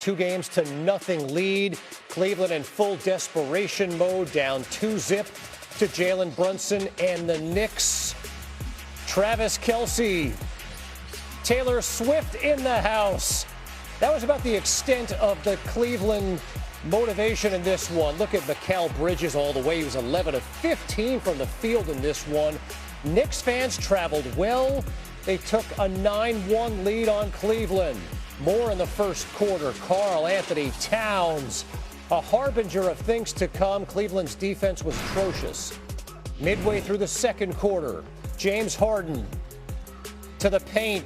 2-0 lead. Cleveland in full desperation mode, down 2-0 to Jalen Brunson and the Knicks. Travis Kelce, Taylor Swift in the house. That was about the extent of the Cleveland motivation in this one. Look at Mikal Bridges all the way. He was 11 of 15 from the field in this one. Knicks fans traveled well. They took a 9-1 lead on Cleveland. More in the first quarter. Karl Anthony Towns, a harbinger of things to come. Cleveland's defense was atrocious. Midway through the second quarter, James Harden to the paint.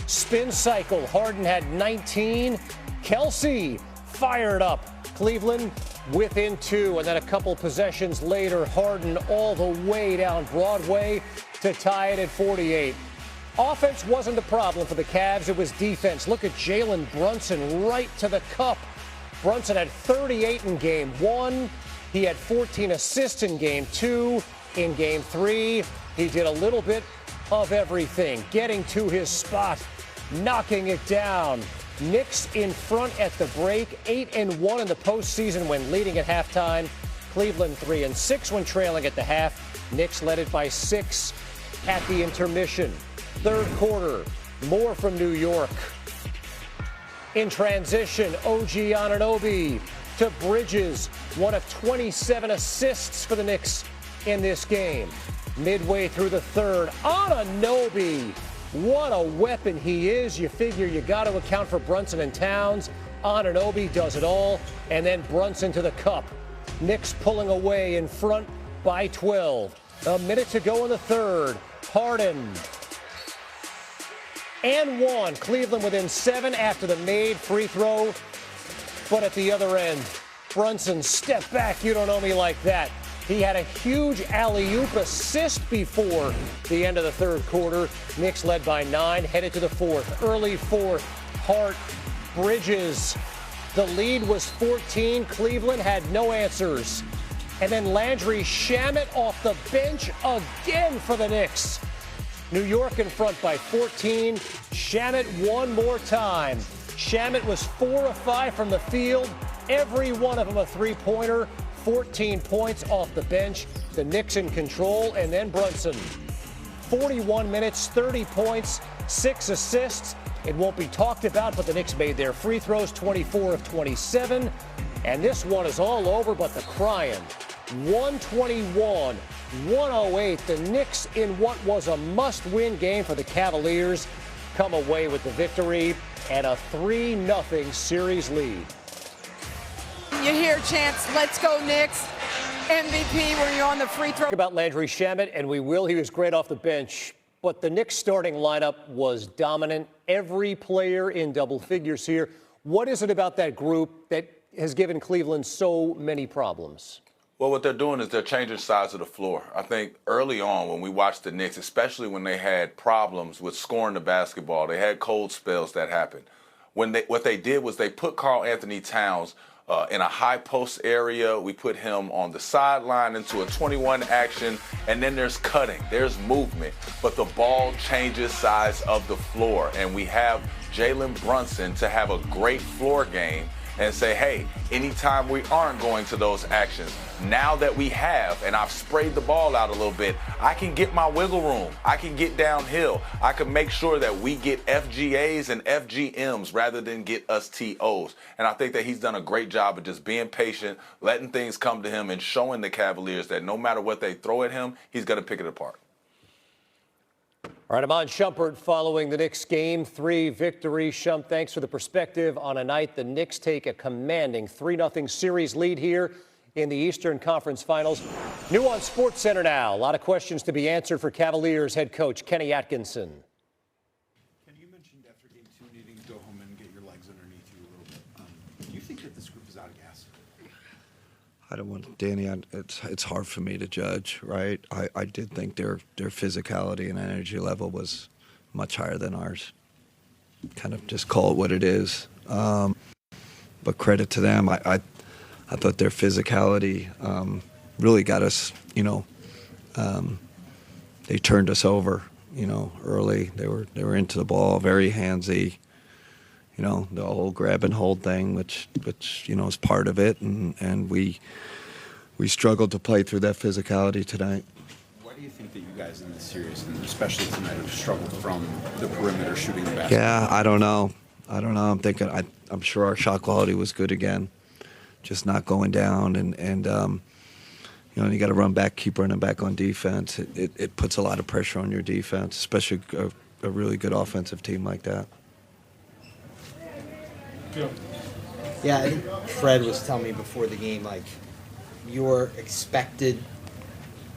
Spin cycle. Harden had 19. Kelce fired up. Cleveland within 2. And then a couple possessions later, Harden all the way down Broadway to tie it at 48. Offense wasn't the problem for the Cavs. It was defense. Look at Jalen Brunson right to the cup. Brunson had 38 in Game 1. He had 14 assists in Game 2. In Game 3, he did a little bit of everything, getting to his spot, knocking it down. Knicks in front at the break, 8-1 in the postseason when leading at halftime. Cleveland 3-6 when trailing at the half. Knicks led it by 6 at the intermission. Third quarter, more from New York. In transition, OG Anunoby to Bridges, one of 27 assists for the Knicks in this game. Midway through the third, Anunoby, what a weapon he is. You figure you got to account for Brunson and Towns. Anunoby does it all, and then Brunson to the cup. Knicks pulling away in front by 12. A minute to go in the third. Harden. And 1. Cleveland within 7 after the made free throw. But at the other end, Brunson, step back. You don't know me like that. He had a huge alley-oop assist before the end of the third quarter. Knicks led by 9, headed to the fourth. Early fourth, Hart, Bridges. The lead was 14. Cleveland had no answers. And then Landry Shamet off the bench again for the Knicks. New York in front by 14. Shamet one more time. Shamet was 4 of 5 from the field. Every one of them a three-pointer. 14 points off the bench. The Knicks in control, and then Brunson. 41 minutes, 30 points, 6 assists. It won't be talked about, but the Knicks made their free throws, 24 of 27. And this one is all over but the crying. 121, 108. The Knicks, in what was a must-win game for the Cavaliers, come away with the victory and a 3-0 series lead. You hear chants, let's go Knicks. MVP when you're on the free throw. About Landry Shamet, and we will. He was great off the bench. But the Knicks starting lineup was dominant. Every player in double figures here. What is it about that group that has given Cleveland so many problems? Well, what they're doing is they're changing sides of the floor. I think early on when we watched the Knicks, especially when they had problems with scoring the basketball, they had cold spells that happened. What they did was they put Karl Anthony Towns in a high post area. We put him on the sideline into a 21 action, and then there's cutting, there's movement, but the ball changes sides of the floor. And we have Jalen Brunson to have a great floor game and say, hey, anytime we aren't going to those actions, now that we have, and I've sprayed the ball out a little bit, I can get my wiggle room. I can get downhill. I can make sure that we get FGAs and FGMs rather than get us TOs. And I think that he's done a great job of just being patient, letting things come to him, and showing the Cavaliers that no matter what they throw at him, he's going to pick it apart. All right, Iman Shumpert following the Knicks Game 3 victory. Shump, thanks for the perspective on a night the Knicks take a commanding 3-0 series lead here in the Eastern Conference Finals. New on SportsCenter now. A lot of questions to be answered for Cavaliers head coach Kenny Atkinson. Ken, you mentioned after Game 2 needing to go home and get your legs underneath you a little bit. Do you think that this group is out of gas? I don't want Danny. It's hard for me to judge, right? I did think their physicality and energy level was much higher than ours. Kind of just call it what it is. But credit to them. I thought their physicality really got us. They turned us over. Early. They were into the ball, very handsy. the whole grab and hold thing, which is part of it, and we struggled to play through that physicality tonight. Why do you think that you guys in this series, and especially tonight, have struggled from the perimeter shooting the basketball? Yeah, I don't know. I'm sure our shot quality was good again, just not going down, and you got to run back, keep running back on defense. It puts a lot of pressure on your defense, especially a really good offensive team like that. Yeah, I think Fred was telling me before the game, like, your expected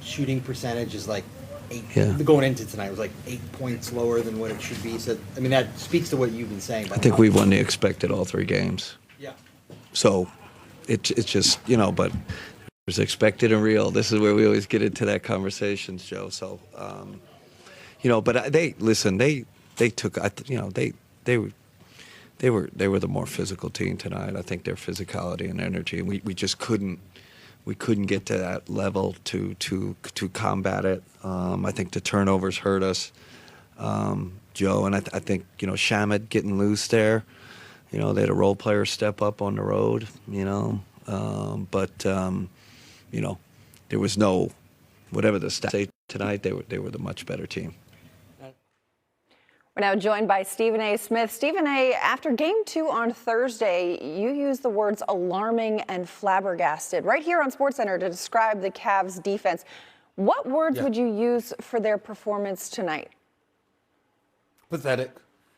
shooting percentage is like 8. Yeah. Going into tonight was like 8 points lower than what it should be. So, I mean, that speaks to what you've been saying. I think we won the expected all 3 games. Yeah. So it's just, but there's expected and real. This is where we always get into that conversation, Joe. So, but they took, they were the more physical team tonight. I think their physicality and energy, and we just couldn't get to that level to combat it. I think the turnovers hurt us, Joe, and I think Shamet getting loose there. They had a role player step up on the road. But there was no whatever the stats tonight. They were the much better team. We're now joined by Stephen A. Smith. Stephen A., after Game 2 on Thursday, you used the words alarming and flabbergasted right here on SportsCenter to describe the Cavs' defense. What words would you use for their performance tonight? Pathetic.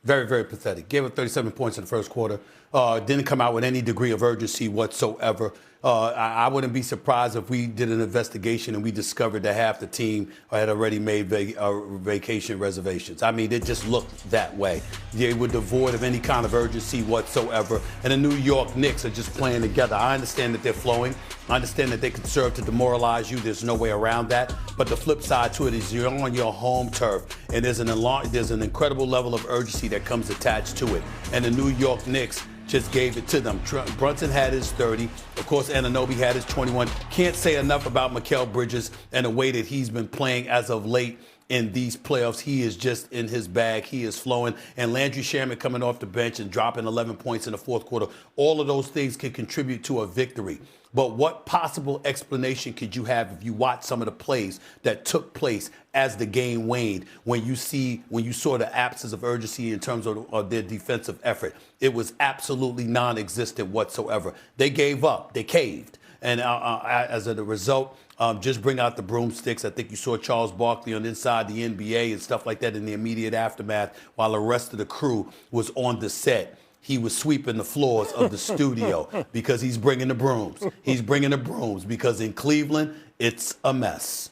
Very, very pathetic. Gave up 37 points in the first quarter. Didn't come out with any degree of urgency whatsoever. I wouldn't be surprised if we did an investigation and we discovered that half the team had already made vacation reservations. I mean, it just looked that way. They were devoid of any kind of urgency whatsoever. And the New York Knicks are just playing together. I understand that they're flowing. I understand that they could serve to demoralize you. There's no way around that. But the flip side to it is you're on your home turf, and there's an incredible level of urgency that comes attached to it. And the New York Knicks just gave it to them. Brunson had his 30. Of course, Anunoby had his 21. Can't say enough about Mikal Bridges and the way that he's been playing as of late in these playoffs. He is just in his bag. He is flowing. And Landry Shamet coming off the bench and dropping 11 points in the fourth quarter. All of those things can contribute to a victory. But what possible explanation could you have if you watch some of the plays that took place as the game waned, when you saw the absence of urgency in terms of their defensive effort? It was absolutely non-existent whatsoever. They gave up. They caved. And as a result, just bring out the broomsticks. I think you saw Charles Barkley on Inside the NBA and stuff like that in the immediate aftermath while the rest of the crew was on the set. He was sweeping the floors of the studio because he's bringing the brooms. He's bringing the brooms because in Cleveland, it's a mess.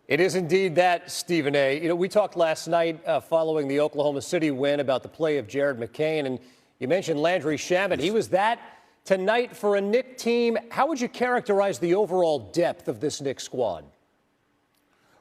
It is indeed that, Stephen A. We talked last night following the Oklahoma City win about the play of Jared McCain, and you mentioned Landry Shamet. He was that tonight for a Knicks team. How would you characterize the overall depth of this Knicks squad?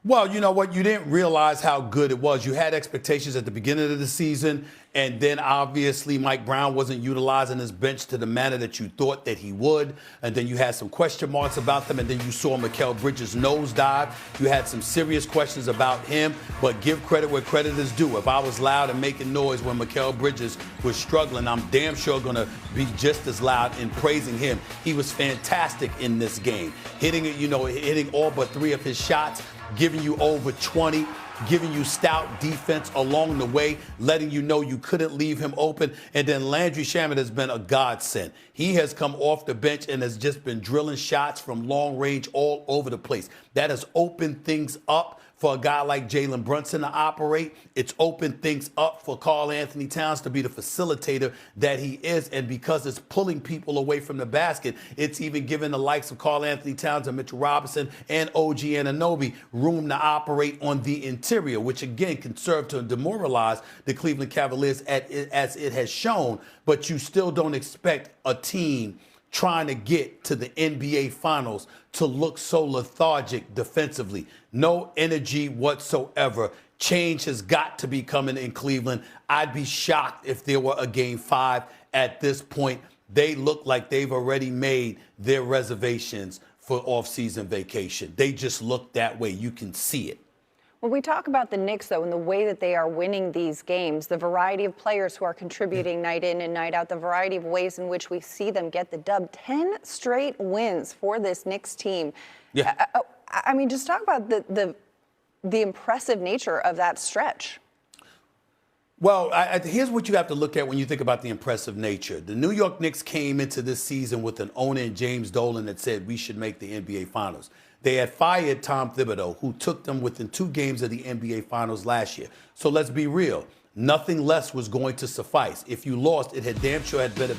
Well, you know what? You didn't realize how good it was. You had expectations at the beginning of the season, and then obviously Mike Brown wasn't utilizing his bench to the manner that you thought that he would. And then you had some question marks about them, and then you saw Mikal Bridges nosedive. You had some serious questions about him, but give credit where credit is due. If I was loud and making noise when Mikal Bridges was struggling, I'm damn sure going to be just as loud in praising him. He was fantastic in this game, hitting all but 3 of his shots, giving you over 20, giving you stout defense along the way, letting you know you couldn't leave him open. And then Landry Shamet has been a godsend. He has come off the bench and has just been drilling shots from long range all over the place. That has opened things up for a guy like Jalen Brunson to operate. It's opened things up for Karl Anthony Towns to be the facilitator that he is. And because it's pulling people away from the basket, it's even giving the likes of Karl Anthony Towns and Mitchell Robinson and OG Anunoby room to operate on the interior, which again can serve to demoralize the Cleveland Cavaliers as it has shown. But you still don't expect a team trying to get to the NBA Finals to look so lethargic defensively. No energy whatsoever. Change has got to be coming in Cleveland. I'd be shocked if there were a Game 5 at this point. They look like they've already made their reservations for off-season vacation. They just look that way. You can see it. When we talk about the Knicks, though, and the way that they are winning these games, the variety of players who are contributing night in and night out, the variety of ways in which we see them get the dub, 10 straight wins for this Knicks team. Yeah. I mean, just talk about the impressive nature of that stretch. Well, here's what you have to look at when you think about the impressive nature. The New York Knicks came into this season with an owner in James Dolan that said we should make the NBA Finals. They had fired Tom Thibodeau, who took them within 2 games of the NBA Finals last year. So let's be real. Nothing less was going to suffice. If you lost, it had damn sure had better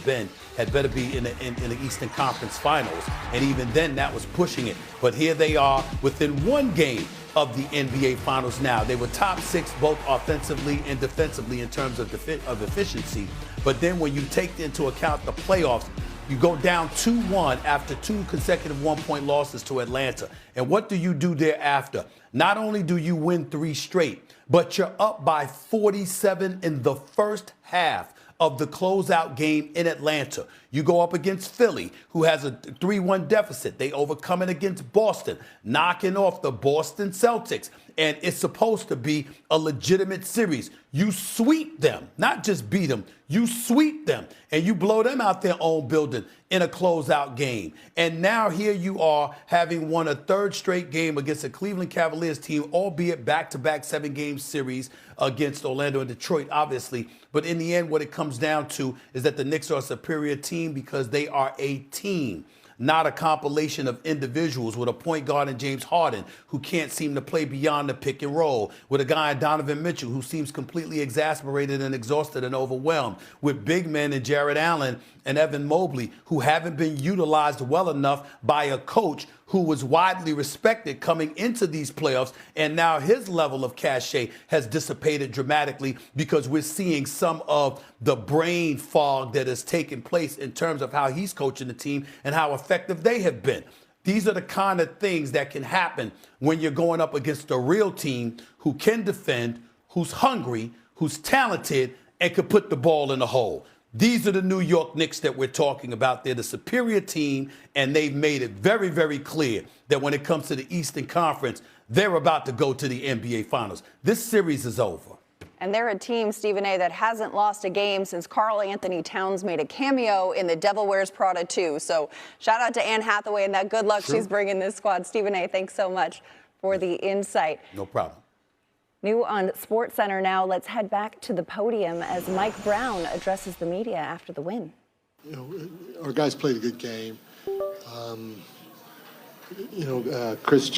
be in the Eastern Conference Finals. And even then, that was pushing it. But here they are within 1 game of the NBA Finals now. They were top 6 both offensively and defensively in terms of efficiency. But then when you take into account the playoffs, you go down 2-1 after 2 consecutive 1-point losses to Atlanta. And what do you do thereafter? Not only do you win 3 straight, but you're up by 47 in the first half of the closeout game in Atlanta. You go up against Philly, who has a 3-1 deficit. They overcome it against Boston, knocking off the Boston Celtics. And it's supposed to be a legitimate series. You sweep them, not just beat them. You sweep them, and you blow them out their own building in a closeout game. And now here you are having won a 3rd straight game against a Cleveland Cavaliers team, albeit back-to-back 7-game series against Orlando and Detroit, obviously. But in the end, what it comes down to is that the Knicks are a superior team because they are a team, not a compilation of individuals with a point guard in James Harden who can't seem to play beyond the pick and roll, with a guy in Donovan Mitchell who seems completely exasperated and exhausted and overwhelmed, with big men in Jared Allen and Evan Mobley who haven't been utilized well enough by a coach who was widely respected coming into these playoffs, and now his level of cachet has dissipated dramatically because we're seeing some of the brain fog that has taken place in terms of how he's coaching the team and how effective they have been. These are the kind of things that can happen when you're going up against a real team who can defend, who's hungry, who's talented, and could put the ball in the hole. These are the New York Knicks that we're talking about. They're the superior team, and they've made it very, very clear that when it comes to the Eastern Conference, they're about to go to the NBA Finals. This series is over. And they're a team, Stephen A., that hasn't lost a game since Karl Anthony Towns made a cameo in The Devil Wears Prada 2. So shout out to Anne Hathaway and that good luck she's bringing this squad. Stephen A., thanks so much for the insight. No problem. New on SportsCenter now, let's head back to the podium as Mike Brown addresses the media after the win. You know, our guys played a good game. Chris Jan